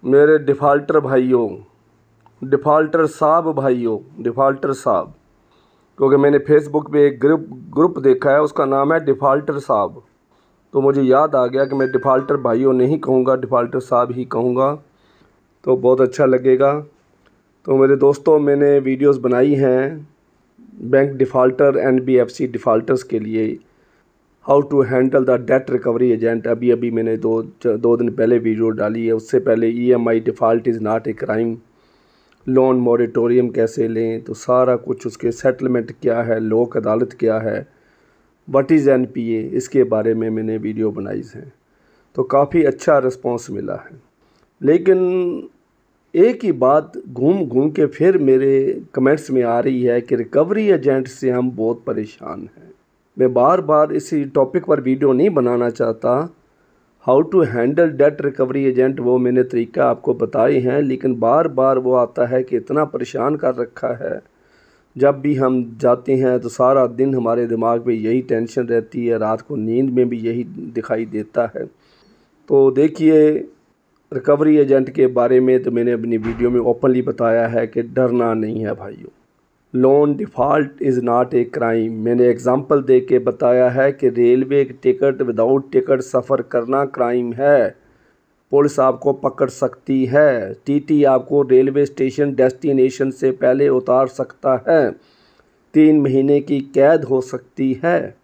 मेरे डिफ़ाल्टर भाइयों, डिफ़ाल्टर साहब भाइयों, डिफ़ाल्टर साहब, क्योंकि मैंने फेसबुक पे एक ग्रुप देखा है, उसका नाम है डिफ़ाल्टर साहब। तो मुझे याद आ गया कि मैं डिफ़ाल्टर भाइयों नहीं कहूँगा, डिफ़ाल्टर साहब ही कहूँगा, तो बहुत अच्छा लगेगा। तो मेरे दोस्तों, मैंने वीडियोस बनाई हैं बैंक डिफ़ाल्टर, NBFC डिफ़ाल्टर्स के लिए, how to handle the debt recovery agent. अभी मैंने दो दिन पहले वीडियो डाली है। उससे पहले EMI default is not a crime, loan moratorium कैसे लें, तो सारा कुछ, उसके सेटलमेंट क्या है, लोक अदालत क्या है, व्हाट इज़ NPA, इसके बारे में मैंने वीडियो बनाई है। तो काफ़ी अच्छा रिस्पांस मिला है। लेकिन एक ही बात घूम घूम के फिर मेरे कमेंट्स में आ रही है कि रिकवरी एजेंट से हम बहुत परेशान हैं। मैं बार बार इसी टॉपिक पर वीडियो नहीं बनाना चाहता। How to handle debt recovery agent, वो मैंने तरीका आपको बताए हैं, लेकिन बार बार वो आता है कि इतना परेशान कर रखा है। जब भी हम जाते हैं तो सारा दिन हमारे दिमाग में यही टेंशन रहती है, रात को नींद में भी यही दिखाई देता है। तो देखिए, रिकवरी एजेंट के बारे में तो मैंने अपनी वीडियो में ओपनली बताया है कि डरना नहीं है भाइयों। Loan default is not a crime. मैंने एग्ज़ाम्पल दे के बताया है कि रेलवे टिकट विदाउट टिकट सफ़र करना क्राइम है, पुलिस आपको पकड़ सकती है, TT आपको रेलवे स्टेशन डेस्टिनेशन से पहले उतार सकता है, 3 महीने की कैद हो सकती है।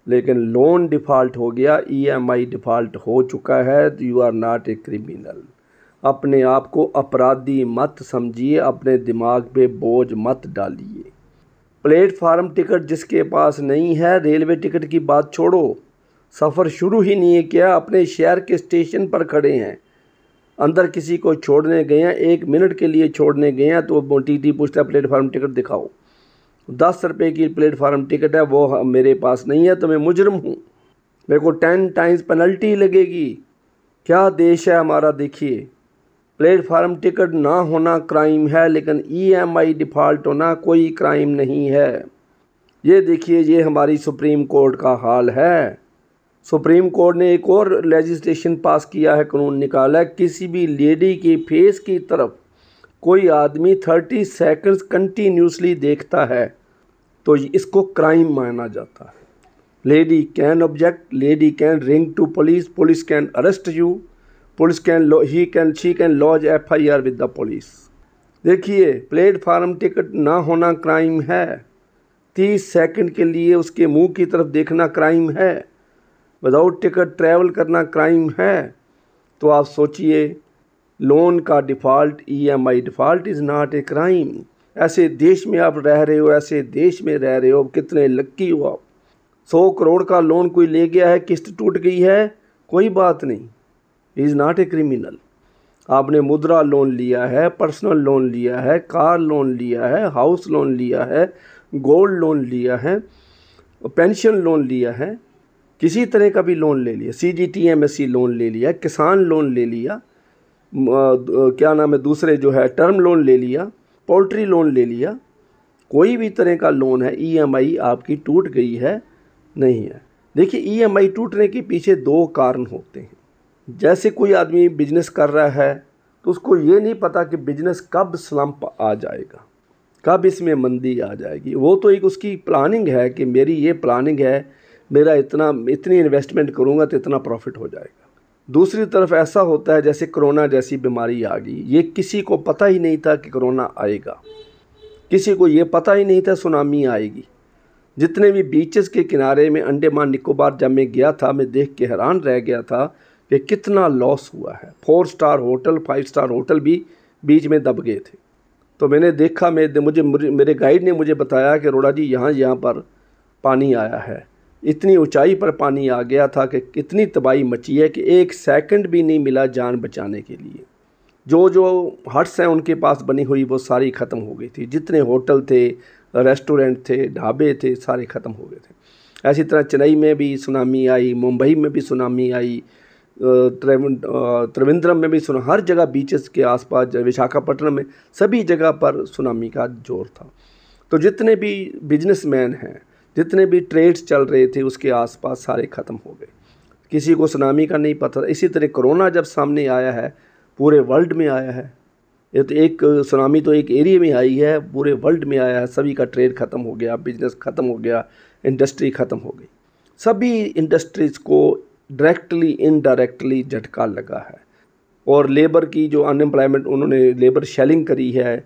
लेकिन लोन डिफ़ॉल्ट हो गया, EMI डिफ़ॉल्ट हो चुका है, तो you are not a criminal. अपने आप को अपराधी मत समझिए, अपने दिमाग पे बोझ मत डालिए। प्लेटफार्म टिकट जिसके पास नहीं है, रेलवे टिकट की बात छोड़ो, सफ़र शुरू ही नहीं है किया, अपने शहर के स्टेशन पर खड़े हैं, अंदर किसी को छोड़ने गए हैं, 1 मिनट के लिए छोड़ने गए हैं, तो TT पूछता है प्लेटफार्म टिकट दिखाओ। 10 रुपये की प्लेटफार्म टिकट है, वो मेरे पास नहीं है, तो मैं मुजरिम हूँ, मेरे को 10 टाइम्स पेनल्टी लगेगी। क्या देश है हमारा। देखिए, प्लेटफार्म टिकट ना होना क्राइम है, लेकिन EMI डिफ़ॉल्ट होना कोई क्राइम नहीं है। ये देखिए, ये हमारी सुप्रीम कोर्ट का हाल है। सुप्रीम कोर्ट ने एक और लेजिस्लेशन पास किया है, कानून निकाला है, किसी भी लेडी की फेस की तरफ कोई आदमी 30 सेकंड्स कंटिन्यूसली देखता है तो इसको क्राइम माना जाता है। Lady can object, lady can ring to police, police can arrest you, police can she can lodge FIR with the police. देखिए, प्लेटफार्म टिकट ना होना क्राइम है, 30 सेकंड के लिए उसके मुंह की तरफ देखना क्राइम है, विदाउट टिकट ट्रैवल करना क्राइम है। तो आप सोचिए, लोन का default, EMI default is not a crime. ऐसे देश में आप रह रहे हो, ऐसे देश में रह रहे हो, कितने लक्की हो आप। 100 करोड़ का लोन कोई ले गया है, किस्त टूट गई है, कोई बात नहीं, इज़ नॉट ए क्रिमिनल। आपने मुद्रा लोन लिया है, पर्सनल लोन लिया है, कार लोन लिया है, हाउस लोन लिया है, गोल्ड लोन लिया है, पेंशन लोन लिया है, किसी तरह का भी लोन ले लिया, CGT MSc लोन ले लिया, किसान लोन ले लिया, क्या नाम है दूसरे जो है टर्म लोन ले लिया, पोल्ट्री लोन ले लिया, कोई भी तरह का लोन है, EMI आपकी टूट गई है, नहीं है। देखिए, EMI टूटने के पीछे 2 कारण होते हैं। जैसे कोई आदमी बिजनेस कर रहा है तो उसको ये नहीं पता कि बिजनेस कब स्लंप आ जाएगा, कब इसमें मंदी आ जाएगी। वो तो एक उसकी प्लानिंग है कि मेरी ये प्लानिंग है, मेरा इतनी इन्वेस्टमेंट करूँगा तो इतना प्रॉफिट हो जाएगा। दूसरी तरफ ऐसा होता है, जैसे कोरोना जैसी बीमारी आ गई, ये किसी को पता ही नहीं था कि कोरोना आएगा, किसी को ये पता ही नहीं था सुनामी आएगी। जितने भी बीचेस के किनारे में अंडमान निकोबार जब मैं गया था, मैं देख के हैरान रह गया था कि कितना लॉस हुआ है। 4 स्टार होटल, 5 स्टार होटल भी बीच में दब गए थे। तो मैंने देखा, मेरे गाइड ने मुझे बताया कि अरोड़ा जी यहाँ पर पानी आया है, इतनी ऊंचाई पर पानी आ गया था कि कितनी तबाही मची है कि 1 सेकंड भी नहीं मिला जान बचाने के लिए। जो हट्स हैं उनके पास बनी हुई, वो सारी ख़त्म हो गई थी। जितने होटल थे, रेस्टोरेंट थे, ढाबे थे, सारे ख़त्म हो गए थे। ऐसी तरह चेन्नई में भी सुनामी आई, मुंबई में भी सुनामी आई, त्रिवेंद्रम में भी हर जगह बीचेस के आसपास, विशाखापट्टनम में, सभी जगह पर सुनामी का जोर था। तो जितने भी बिजनेसमैन हैं, जितने भी ट्रेड्स चल रहे थे, उसके आसपास सारे ख़त्म हो गए, किसी को सुनामी का नहीं पता था। इसी तरह कोरोना जब सामने आया है पूरे वर्ल्ड में आया है। ये तो एक सुनामी तो एक एरिया में आई है, पूरे वर्ल्ड में आया है। सभी का ट्रेड ख़त्म हो गया, बिजनेस ख़त्म हो गया, इंडस्ट्री ख़त्म हो गई। सभी इंडस्ट्रीज़ को डायरेक्टली इनडायरेक्टली झटका लगा है। और लेबर की जो अनएम्प्लॉयमेंट, उन्होंने लेबर शेलिंग करी है,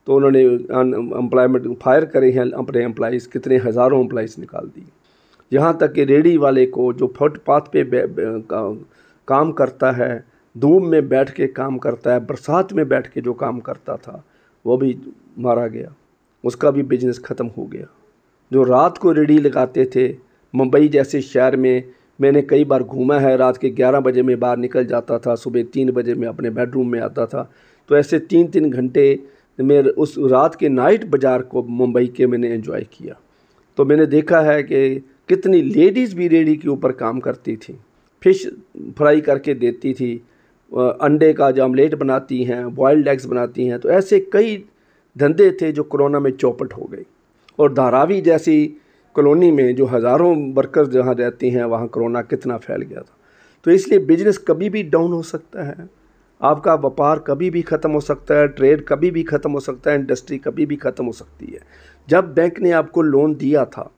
तो उन्होंने अनएम्प्लॉयमेंट फायर करे हैं अपने एम्प्लॉइज़, कितने हज़ारों एम्प्लॉइज़ निकाल दी। यहाँ तक कि रेडी वाले को जो फुटपाथ पे काम करता है, धूप में बैठ के काम करता है, बरसात में बैठ के जो काम करता था, वो भी मारा गया, उसका भी बिजनेस ख़त्म हो गया। जो रात को रेडी लगाते थे, मुंबई जैसे शहर में मैंने कई बार घूमा है, रात के 11 बजे में बाहर निकल जाता था, सुबह 3 बजे में अपने बेडरूम में आता था। तो ऐसे 3-3 घंटे में उस रात के नाइट बाज़ार को मुंबई के मैंने एंजॉय किया। तो मैंने देखा है कि कितनी लेडीज़ भी रेडी के ऊपर काम करती थी, फ़िश फ्राई करके देती थी, अंडे का जो ऑमलेट बनाती हैं, बॉयल्ड एग्स बनाती हैं। तो ऐसे कई धंधे थे जो कोरोना में चौपट हो गए। और धारावी जैसी कॉलोनी में जो हज़ारों वर्कर्स जहाँ रहते हैं, वहाँ कोरोना कितना फैल गया था। तो इसलिए बिजनेस कभी भी डाउन हो सकता है, आपका व्यापार कभी भी ख़त्म हो सकता है, ट्रेड कभी भी ख़त्म हो सकता है, इंडस्ट्री कभी भी ख़त्म हो सकती है। जब बैंक ने आपको लोन दिया था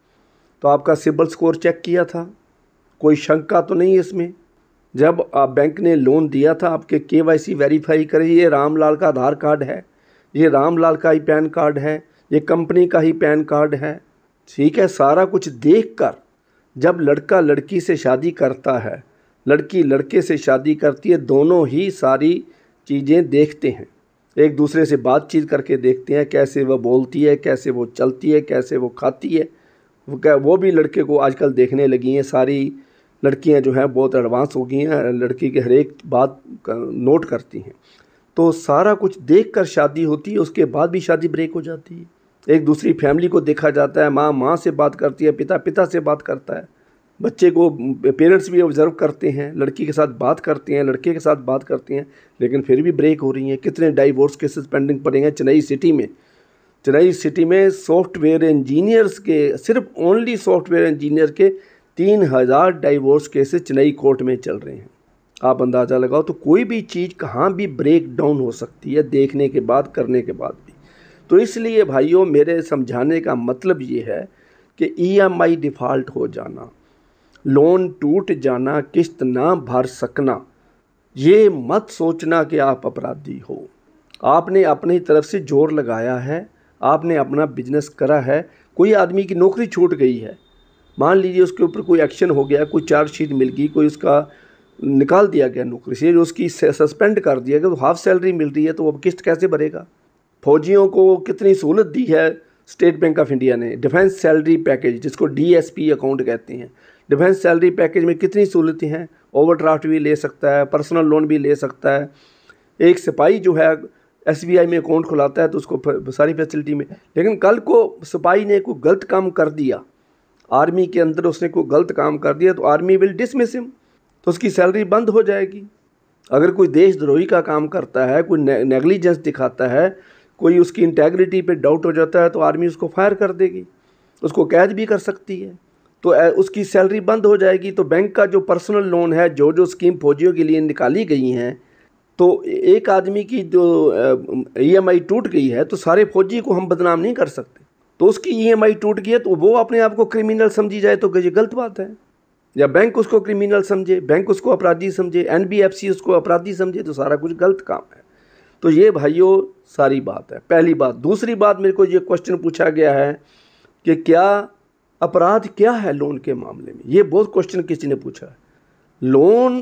तो आपका सिबिल स्कोर चेक किया था? कोई शंका तो नहीं इसमें? जब आप बैंक ने लोन दिया था, आपके KYC वेरीफाई करें, ये रामलाल का आधार कार्ड है, ये रामलाल का ही पैन कार्ड है, ये कंपनी का ही पैन कार्ड है, ठीक है। सारा कुछ देखकर जब लड़का लड़की से शादी करता है, लड़की लड़के से शादी करती है, दोनों ही सारी चीज़ें देखते हैं, एक दूसरे से बातचीत करके देखते हैं, कैसे वह बोलती है, कैसे वो चलती है, कैसे वो खाती है। वो भी लड़के को आजकल देखने लगी हैं। सारी लड़कियां जो हैं बहुत एडवांस हो गई हैं, लड़की की हर एक बात नोट करती हैं। तो सारा कुछ देखकर शादी होती है, उसके बाद भी शादी ब्रेक हो जाती है। एक दूसरी फैमिली को देखा जाता है, माँ से बात करती है, पिता से बात करता है, बच्चे को पेरेंट्स भी ऑब्ज़र्व करते हैं, लड़की के साथ बात करते हैं, लड़के के साथ बात करते हैं, लेकिन फिर भी ब्रेक हो रही हैं। कितने डाइवोर्स केसेस पेंडिंग पड़े हैं चेन्नई सिटी में सॉफ्टवेयर इंजीनियर्स के, सिर्फ ओनली सॉफ्टवेयर इंजीनियर के 3000 डाइवोर्स केसेस चेन्नई कोर्ट में चल रहे हैं। आप अंदाज़ा लगाओ। तो कोई भी चीज़ कहाँ भी ब्रेक डाउन हो सकती है, देखने के बाद, करने के बाद भी। तो इसलिए भाइयों, मेरे समझाने का मतलब ये है कि EMI डिफ़ॉल्ट हो जाना, लोन टूट जाना, किस्त ना भर सकना, ये मत सोचना कि आप अपराधी हो। आपने अपनी तरफ से जोर लगाया है, आपने अपना बिजनेस करा है। कोई आदमी की नौकरी छूट गई है, मान लीजिए उसके ऊपर कोई एक्शन हो गया, कोई चार्जशीट मिल गई, कोई उसका निकाल दिया गया नौकरी से, उसकी सस्पेंड कर दिया गया, तो हाफ सैलरी मिल रही है, तो अब किस्त कैसे भरेगा? फौजियों को कितनी सहूलत दी है स्टेट बैंक ऑफ इंडिया ने, डिफेंस सैलरी पैकेज, जिसको DSP अकाउंट कहते हैं। डिफेंस सैलरी पैकेज में कितनी सहूलतें हैं, ओवरड्राफ्ट भी ले सकता है, पर्सनल लोन भी ले सकता है। एक सिपाही जो है SBI में अकाउंट खुलाता है तो उसको सारी फैसिलिटी में। लेकिन कल को सिपाही ने कोई गलत काम कर दिया, आर्मी के अंदर उसने कोई गलत काम कर दिया, तो आर्मी विल डिसमिस हिम, तो उसकी सैलरी बंद हो जाएगी। अगर कोई देशद्रोही का काम करता है, कोई नेग्लिजेंस दिखाता है, कोई उसकी इंटेग्रिटी पे डाउट हो जाता है, तो आर्मी उसको फायर कर देगी, उसको कैद भी कर सकती है, तो उसकी सैलरी बंद हो जाएगी। तो बैंक का जो पर्सनल लोन है, जो स्कीम फौजियों के लिए निकाली गई हैं, तो एक आदमी की जो EMI टूट गई है, तो सारे फौजी को हम बदनाम नहीं कर सकते। तो उसकी EMI टूट गई है तो वो अपने आप को क्रिमिनल समझी जाए तो ये गलत बात है, या बैंक उसको क्रिमिनल समझे, बैंक उसको अपराधी समझे, NBFC उसको अपराधी समझे, तो सारा कुछ गलत काम है। तो ये भाइयों सारी बात है, पहली बात। दूसरी बात, मेरे को ये क्वेश्चन पूछा गया है कि क्या अपराध क्या है लोन के मामले में, ये बहुत क्वेश्चन किसी ने पूछा है। लोन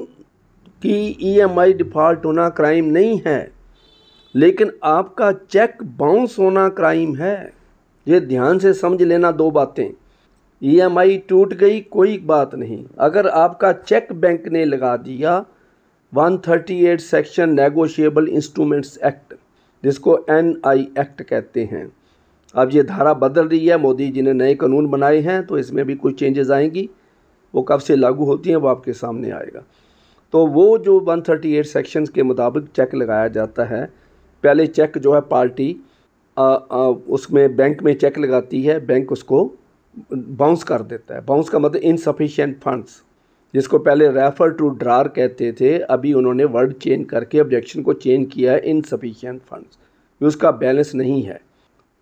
की EMI डिफ़ॉल्ट होना क्राइम नहीं है, लेकिन आपका चेक बाउंस होना क्राइम है। ये ध्यान से समझ लेना दो बातें। EMI टूट गई कोई बात नहीं, अगर आपका चेक बैंक ने लगा दिया, 138 सेक्शन नेगोशिएबल इंस्ट्रूमेंट्स एक्ट, जिसको NI एक्ट कहते हैं। अब ये धारा बदल रही है, मोदी जी ने नए कानून बनाए हैं, तो इसमें भी कुछ चेंजेस आएंगी। वो कब से लागू होती हैं वो आपके सामने आएगा। तो वो जो 138 सेक्शंस के मुताबिक चेक लगाया जाता है, पहले चेक जो है पार्टी उसमें बैंक में चेक लगाती है, बैंक उसको बाउंस कर देता है। बाउंस का मतलब इनसफिशिएंट फंड्स, जिसको पहले रेफर टू ड्रार कहते थे, अभी उन्होंने वर्ड चेंज करके ऑब्जेक्शन को चेंज किया है इनसफिशिएंट फंड्स, उसका बैलेंस नहीं है,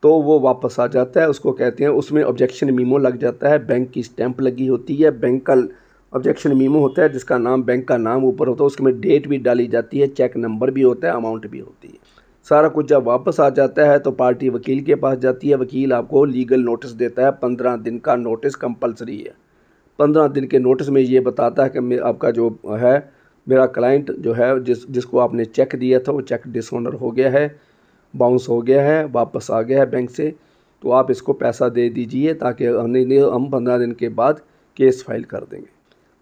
तो वो वापस आ जाता है। उसको कहते हैं, उसमें ऑब्जेक्शन मीमो लग जाता है, बैंक की स्टैंप लगी होती है, बैंक का ऑब्जेक्शन मीमो होता है जिसका नाम, बैंक का नाम ऊपर होता है, उसमें डेट भी डाली जाती है, चेक नंबर भी होता है, अमाउंट भी होती है। सारा कुछ जब वापस आ जाता है तो पार्टी वकील के पास जाती है, वकील आपको लीगल नोटिस देता है, 15 दिन का नोटिस कंपलसरी है। 15 दिन के नोटिस में ये बताता है कि आपका जो है, मेरा क्लाइंट जो है, जिसको आपने चेक दिया था वो चेक डिसऑनर हो गया है, बाउंस हो गया है, वापस आ गया है बैंक से, तो आप इसको पैसा दे दीजिए ताकि हम 15 दिन के बाद केस फाइल कर देंगे।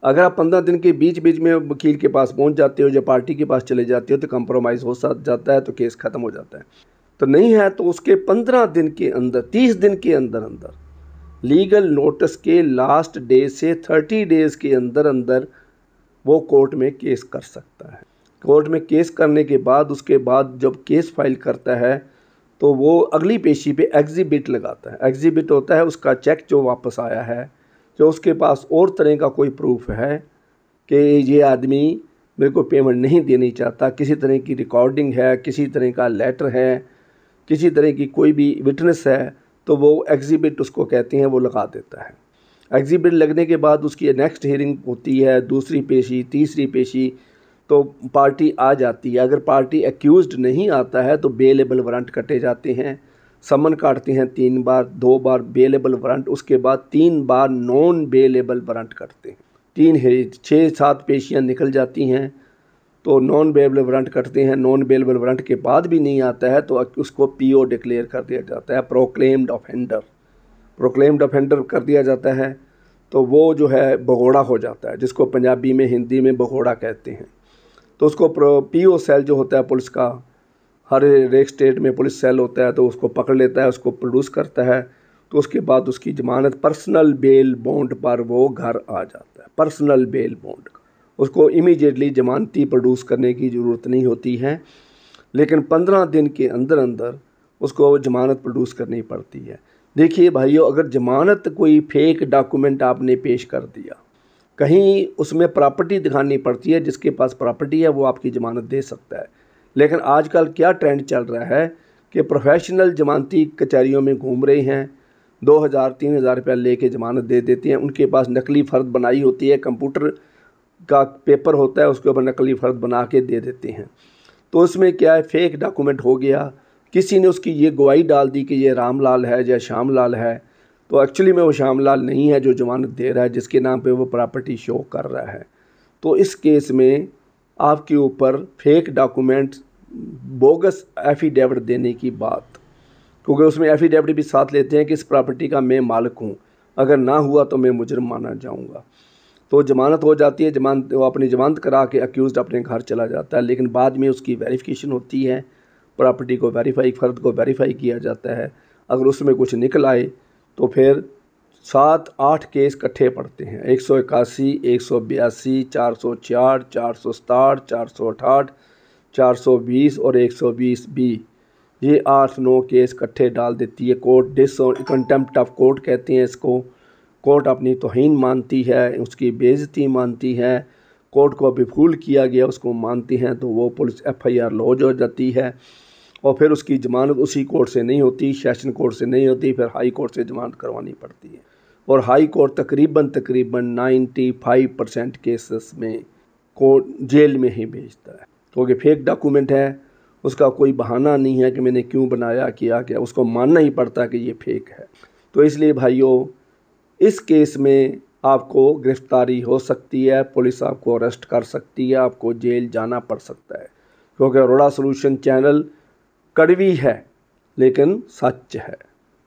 अगर आप 15 दिन के बीच बीच में वकील के पास पहुंच जाते हो या पार्टी के पास चले जाते हो तो कंप्रोमाइज़ हो जाता है, तो केस ख़त्म हो जाता है। तो नहीं है तो उसके 15 दिन के अंदर, 30 दिन के अंदर अंदर, लीगल नोटिस के लास्ट डे से 30 डेज़ के अंदर अंदर वो कोर्ट में केस कर सकता है। कोर्ट में केस करने के बाद, उसके बाद जब केस फाइल करता है तो वो अगली पेशी पे एग्जिबिट लगाता है। एग्जिबिट होता है उसका चेक जो वापस आया है, जो उसके पास और तरह का कोई प्रूफ है कि ये आदमी मेरे को पेमेंट नहीं देनी चाहता, किसी तरह की रिकॉर्डिंग है, किसी तरह का लेटर है, किसी तरह की कोई भी विटनेस है, तो वो एग्जिबिट उसको कहते हैं, वो लगा देता है। एग्जिबिट लगने के बाद उसकी नेक्स्ट हियरिंग होती है, दूसरी पेशी, तीसरी पेशी, तो पार्टी आ जाती है। अगर पार्टी एक्यूज्ड नहीं आता है तो बेलेबल वारंट कटे जाते हैं, समन काटते हैं 3 बार, 2 बार बेलेबल वारंट, उसके बाद 3 बार नॉन बेलेबल वारंट करते हैं। 6-7 पेशियां निकल जाती हैं तो नॉन बेलेबल वारंट करते हैं। नॉन बेलेबल वारंट के बाद भी नहीं आता है तो उसको पीओ डिक्लेयर कर दिया जाता है, प्रोक्लेम्ड ऑफेंडर। प्रोक्लेम्ड ऑफेंडर कर दिया जाता है तो वो जो है भगोड़ा हो जाता है, जिसको पंजाबी में, हिंदी में भगोड़ा कहते हैं। तो उसको पीओ सेल जो होता है पुलिस का, हर एक स्टेट में पुलिस सेल होता है, तो उसको पकड़ लेता है, उसको प्रोड्यूस करता है, तो उसके बाद उसकी ज़मानत पर्सनल बेल बॉन्ड पर वो घर आ जाता है। पर्सनल बेल बॉन्ड, उसको इमीडिएटली ज़मानती प्रोड्यूस करने की ज़रूरत नहीं होती है, लेकिन 15 दिन के अंदर अंदर उसको ज़मानत प्रोड्यूस करनी पड़ती है। देखिए भाइयों, अगर ज़मानत कोई फेक डॉक्यूमेंट आपने पेश कर दिया, कहीं उसमें प्रॉपर्टी दिखानी पड़ती है, जिसके पास प्रॉपर्टी है वो आपकी ज़मानत दे सकता है। लेकिन आजकल क्या ट्रेंड चल रहा है कि प्रोफेशनल ज़मानती कचहरियों में घूम रहे हैं, 2000-3000 रुपया लेके ज़मानत दे देते हैं। उनके पास नकली फ़र्द बनाई होती है, कंप्यूटर का पेपर होता है, उसके ऊपर नकली फ़र्द बना के दे देते हैं। तो उसमें क्या है, फेक डॉक्यूमेंट हो गया, किसी ने उसकी ये गवाही डाल दी कि ये रामलाल है या श्यामलाल है, तो एक्चुअली में वो श्यामलाल नहीं है जो ज़मानत दे रहा है, जिसके नाम पे वो प्रॉपर्टी शो कर रहा है। तो इस केस में आपके ऊपर फेक डॉक्यूमेंट, बोगस एफिडेविट देने की बात, क्योंकि उसमें एफिडेविट भी साथ लेते हैं कि इस प्रॉपर्टी का मैं मालिक हूँ, अगर ना हुआ तो मैं मुजरिम माना जाऊँगा। तो ज़मानत हो जाती है, ज़मानत वो अपनी ज़मानत करा के अक्यूज़ड अपने घर चला जाता है, लेकिन बाद में उसकी वेरिफिकेशन होती है, प्रॉपर्टी को वेरीफाई, फ़र्द को वेरीफाई किया जाता है। अगर उसमें कुछ निकल आए तो फिर 7-8 केस इकट्ठे पड़ते हैं, 181, 182, 404, 467, 468, 420 और 120B, ये 8-9 केस इकट्ठे डाल देती है कोर्ट। कंटेम्प्ट ऑफ कोर्ट कहते हैं इसको। कोर्ट अपनी तौहीन मानती है, उसकी बेइज्जती मानती है, कोर्ट को बेफूल किया गया उसको मानती हैं, तो वो पुलिस FIR लॉज हो जाती है और फिर उसकी ज़मानत उसी कोर्ट से नहीं होती, सेशन कोर्ट से नहीं होती, फिर हाई कोर्ट से ज़मानत करवानी पड़ती है। और हाई कोर्ट तकरीबन 95% केसेस में कोर्ट जेल में ही भेजता है, क्योंकि फेक डॉक्यूमेंट है, उसका कोई बहाना नहीं है कि मैंने क्यों बनाया, किया क्या, उसको मानना ही पड़ता है कि ये फेक है। तो इसलिए भाइयों, इस केस में आपको गिरफ्तारी हो सकती है, पुलिस आपको अरेस्ट कर सकती है, आपको जेल जाना पड़ सकता है, क्योंकि अरोड़ा सॉल्यूशन चैनल कड़वी है लेकिन सच है,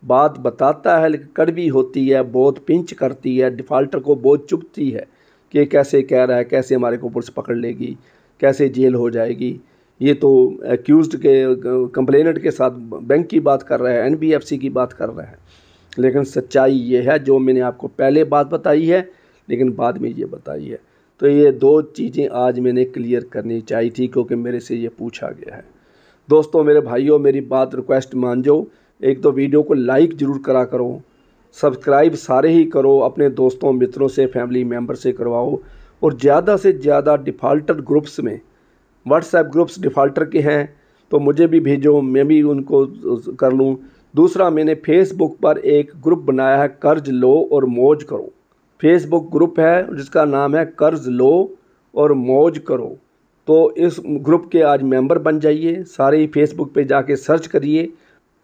बात बताता है लेकिन कड़वी होती है, बहुत पिंच करती है, डिफ़ाल्टर को बहुत चुभती है कि कैसे कह रहा है, कैसे हमारे को पुलिस पकड़ लेगी, कैसे जेल हो जाएगी। ये तो एक्यूज्ड के, कंप्लेनेंट के साथ बैंक की बात कर रहा है, NBFC की बात कर रहा है, लेकिन सच्चाई ये है जो मैंने आपको पहले बात बताई है, लेकिन बाद में ये बताई है। तो ये 2 चीज़ें आज मैंने क्लियर करनी चाहिए थी, क्योंकि मेरे से ये पूछा गया है। दोस्तों, मेरे भाइयों, मेरी बात रिक्वेस्ट मान जो, एक तो वीडियो को लाइक ज़रूर करा करो, सब्सक्राइब सारे ही करो, अपने दोस्तों मित्रों से, फैमिली मेम्बर से करवाओ, और ज़्यादा से ज़्यादा डिफ़ॉल्टर ग्रुप्स में, व्हाट्सएप ग्रुप्स डिफ़ॉल्टर के हैं तो मुझे भी भेजो, मैं भी उनको कर लूँ। दूसरा, मैंने फेसबुक पर एक ग्रुप बनाया है, कर्ज लो और मौज करो। फेसबुक ग्रुप है जिसका नाम है कर्ज लो और मौज करो। तो इस ग्रुप के आज मेंबर बन जाइए। सारे ही फेसबुक पे जाके सर्च करिए,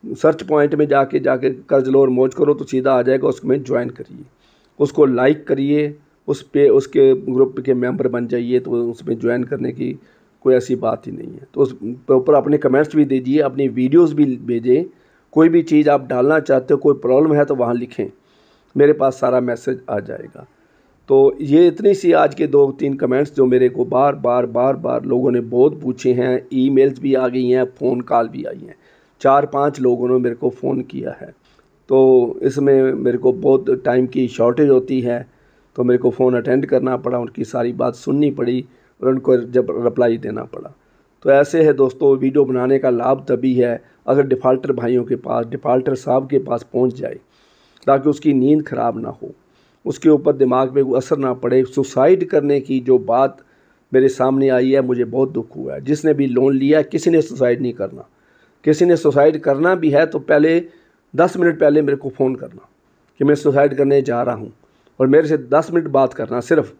सर्च पॉइंट में जाके कर्ज लो और मौज करो तो सीधा आ जाएगा, उसमें ज्वाइन करिए, उसको लाइक करिए, उस पे उसके ग्रुप के मेंबर बन जाइए। तो उसमें ज्वाइन करने की कोई ऐसी बात ही नहीं है। तो उस ऊपर अपने कमेंट्स भी दीजिए, अपनी वीडियोस भी भेजें, कोई भी चीज़ आप डालना चाहते हो, कोई प्रॉब्लम है तो वहाँ लिखें, मेरे पास सारा मैसेज आ जाएगा। तो ये इतनी सी आज के 2-3 कमेंट्स जो मेरे को बार बार लोगों ने बहुत पूछे हैं। ईमेल्स भी आ गई हैं, फ़ोन कॉल भी आई हैं, 4-5 लोगों ने मेरे को फ़ोन किया है। तो इसमें मेरे को बहुत टाइम की शॉर्टेज होती है, तो मेरे को फ़ोन अटेंड करना पड़ा, उनकी सारी बात सुननी पड़ी और उनको जब रिप्लाई देना पड़ा। तो ऐसे है दोस्तों, वीडियो बनाने का लाभ तभी है अगर डिफ़ॉल्टर भाइयों के पास, डिफ़ॉल्टर साहब के पास पहुंच जाए, ताकि उसकी नींद ख़राब ना हो, उसके ऊपर दिमाग पे असर ना पड़े। सुसाइड करने की जो बात मेरे सामने आई है, मुझे बहुत दुख हुआ है। जिसने भी लोन लिया है, किसी ने सुसाइड नहीं करना। किसी ने सुसाइड करना भी है तो पहले 10 मिनट पहले मेरे को फ़ोन करना कि मैं सुसाइड करने जा रहा हूँ, और मेरे से 10 मिनट बात करना सिर्फ,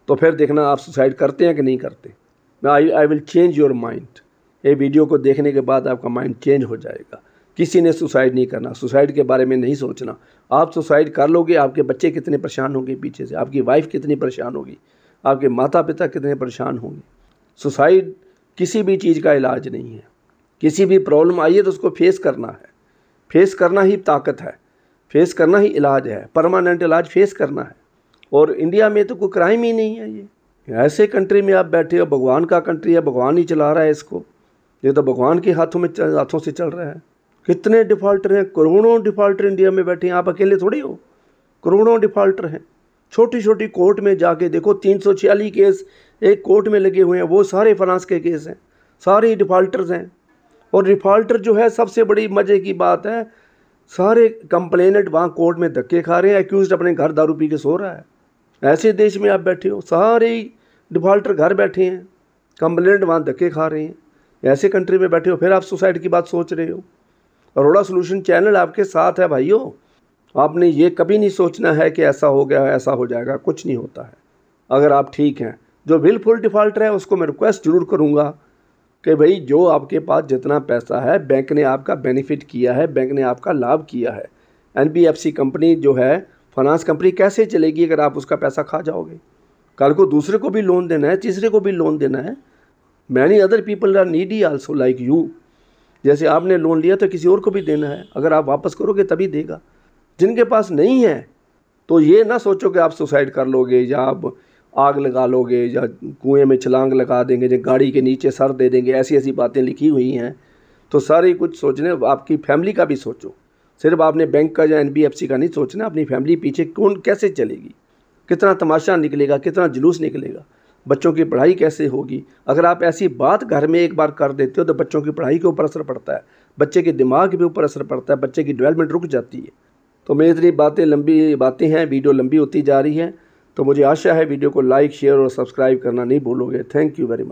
तो फिर देखना आप सुसाइड करते हैं कि नहीं करते। I will change your mind. ये वीडियो को देखने के बाद आपका माइंड चेंज हो जाएगा। किसी ने सुसाइड नहीं करना, सुसाइड के बारे में नहीं सोचना। आप सुसाइड कर लोगे, आपके बच्चे कितने परेशान होंगे पीछे से, आपकी वाइफ कितनी परेशान होगी, आपके माता पिता कितने परेशान होंगे। सुसाइड किसी भी चीज़ का इलाज नहीं है। किसी भी प्रॉब्लम आई है तो उसको फेस करना है। फेस करना ही ताकत है, फेस करना ही इलाज है, परमानेंट इलाज फेस करना है। और इंडिया में तो कोई क्राइम ही नहीं है। ये ऐसे कंट्री में आप बैठे हो, भगवान का कंट्री है, भगवान ही चला रहा है इसको। ये तो भगवान के हाथों से चल रहा है। कितने डिफ़ॉल्टर हैं, करोड़ों डिफ़ॉल्टर इंडिया में बैठे हैं। आप अकेले थोड़ी हो, करोड़ों डिफ़ॉल्टर हैं। छोटी छोटी कोर्ट में जाके देखो, 346 केस एक कोर्ट में लगे हुए हैं, वो सारे फाइनेंस के केस हैं, सारे ही डिफ़ॉल्टर्स हैं। और डिफ़ॉल्टर जो है, सबसे बड़ी मज़े की बात है, सारे कंप्लेनेंट वहाँ कोर्ट में धक्के खा रहे हैं, एक्यूज़ड अपने घर दारू पी के सो रहा है। ऐसे देश में आप बैठे हो, सारे डिफ़ॉल्टर घर बैठे हैं, कंप्लेनेंट वहाँ धक्के खा रहे हैं। ऐसे कंट्री में बैठे हो, फिर आप सुसाइड की बात सोच रहे हो। अरोड़ा सॉल्यूशन चैनल आपके साथ है भाइयों। आपने ये कभी नहीं सोचना है कि ऐसा हो गया, ऐसा हो जाएगा, कुछ नहीं होता है अगर आप ठीक हैं। जो विलफुल डिफ़ॉल्टर है उसको मैं रिक्वेस्ट ज़रूर करूँगा कि भाई, जो आपके पास जितना पैसा है, बैंक ने आपका बेनिफिट किया है, बैंक ने आपका लाभ किया है। NBFC कंपनी जो है, फाइनेंस कंपनी कैसे चलेगी अगर आप उसका पैसा खा जाओगे। कल को दूसरे को भी लोन देना है, तीसरे को भी लोन देना है। Many other people are needy also like you. जैसे आपने लोन लिया तो किसी और को भी देना है, अगर आप वापस करोगे तभी देगा। जिनके पास नहीं है तो ये ना सोचो कि आप सुसाइड कर लोगे, या आप आग लगा लोगे, या कुएं में छलांग लगा देंगे, या गाड़ी के नीचे सर दे देंगे। ऐसी ऐसी बातें लिखी हुई हैं। तो सारी कुछ सोचने, आपकी फैमिली का भी सोचो। सिर्फ आपने बैंक का या NBFC का नहीं सोचना, अपनी फैमिली पीछे कौन कैसे चलेगी, कितना तमाशा निकलेगा, कितना जुलूस निकलेगा, बच्चों की पढ़ाई कैसे होगी। अगर आप ऐसी बात घर में एक बार कर देते हो तो बच्चों की पढ़ाई के ऊपर असर पड़ता है, बच्चे के दिमाग के ऊपर असर पड़ता है, बच्चे की डेवलपमेंट रुक जाती है। तो मेरी इतनी लंबी बातें हैं, वीडियो लंबी होती जा रही है। तो मुझे आशा है वीडियो को लाइक, शेयर और सब्सक्राइब करना नहीं भूलोगे। Thank you very much.